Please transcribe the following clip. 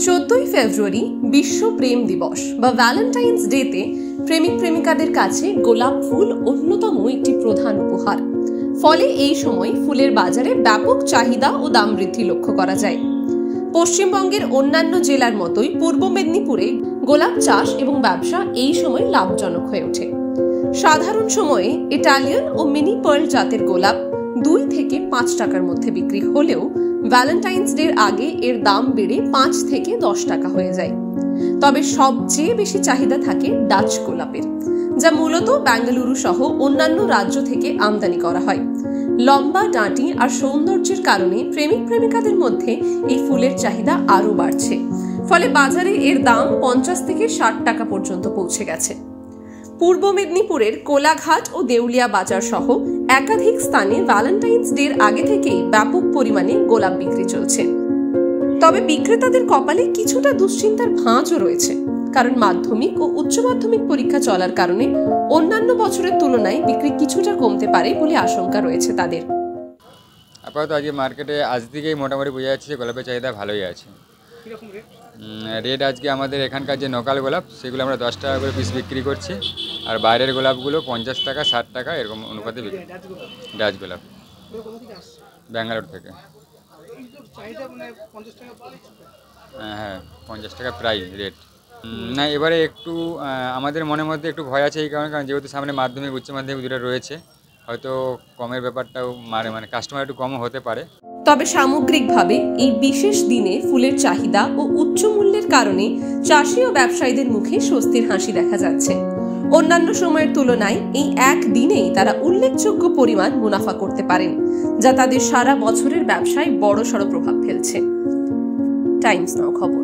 14 ফেব্রুয়ারি বিশ্ব প্রেম দিবস বা ভ্যালেন্টাইন্স ডেতে প্রেমিক প্রেমিকাদের কাছে গোলাপ ফুল অন্যতম একটি প্রধান উপহার। ফলে এই সময় ফুলের বাজারে ব্যাপক চাহিদা ও দাম বৃদ্ধি লক্ষ্য করা যায়। পশ্চিমবঙ্গের অন্যান্য জেলার মতোই পূর্ব মেদিনীপুরে গোলাপ চাষ এবং ব্যবসা এই সময় লাভজনক হয়ে ওঠে। সাধারণ সময়ে ইটালিয়ান ও মিনি পার্ল জাতের গোলাপ 2 থেকে 5 টাকার মধ্যে বিক্রি হলেও ভ্যালেন্টাইন্স ডের আগে এর দাম বেড়ে 5 থেকে 10 টাকা হয়ে যায়। তবে সবচেয়ে বেশি চাহিদা থাকে ডাচ গোলাপের, যা মূলত বেঙ্গালুরু সহ অন্যান্য রাজ্য থেকে আমদানি করা হয়। লম্বা ডাঁটি আর সৌন্দর্যের কারণে প্রেমিক প্রেমিকাদের মধ্যে এই ফুলের চাহিদা আরো বাড়ছে। ফলে বাজারে এর দাম 50 থেকে 60 টাকা পর্যন্ত পৌঁছে গেছে। পূর্ব মেদিনীপুরের কোলাঘাট ও দেউলিয়া বাজার সহ একাধিক স্থানে ভ্যালেন্টাইন্স ডের আগে থেকেই ব্যাপক পরিমাণে গোলাপ বিক্রি চলছে। তবে বিক্রেতাদের কপালে কিছুটা দুশ্চিন্তার ভাঁজও রয়েছে, কারণ মাধ্যমিক ও উচ্চ মাধ্যমিক পরীক্ষা চলার কারণে অন্যান্য বছরের তুলনায় বিক্রি কিছুটা কমতে পারে বলে আশঙ্কা রয়েছে তাদের। আপাতত আজকে মার্কেটে আজ থেকেই মোটামুটি বোঝা যাচ্ছে যে গোলাপের চাহিদা ভালোই আছে। রেট আজকে আমাদের এখানকার যে লোকাল গোলাপ সেগুলো আমরা 10 টাকা করে পিস বিক্রি করছি, আর বাইরের গোলাপগুলো 50 টাকা 60 টাকা এরকম অনুপাতে বিক্রি। ডাচ গোলাপ ব্যাঙ্গালোর থেকে। হ্যাঁ 50 টাকা প্রায় রেট। না এবারে একটু আমাদের মনের মধ্যে একটু ভয় আছে এই কারণে, কারণ যেহেতু সামনে মাধ্যমিক উচ্চ মাধ্যমিক দুটো রয়েছে, হয়তো কমের ব্যাপারটাও মানে কাস্টমার একটু কমও হতে পারে। তবে সামগ্রিকভাবে এই বিশেষ দিনে ফুলের চাহিদা ও উচ্চ মূল্যের কারণে চাষি ও ব্যবসায়ীদের মুখে স্বস্তির হাসি দেখা যাচ্ছে। অন্যান্য সময়ের তুলনায় এই এক দিনেই তারা উল্লেখযোগ্য পরিমাণ মুনাফা করতে পারেন, যা তাদের সারা বছরের ব্যবসায় বড়সড় প্রভাব ফেলছে। টাইমস নাও খবর।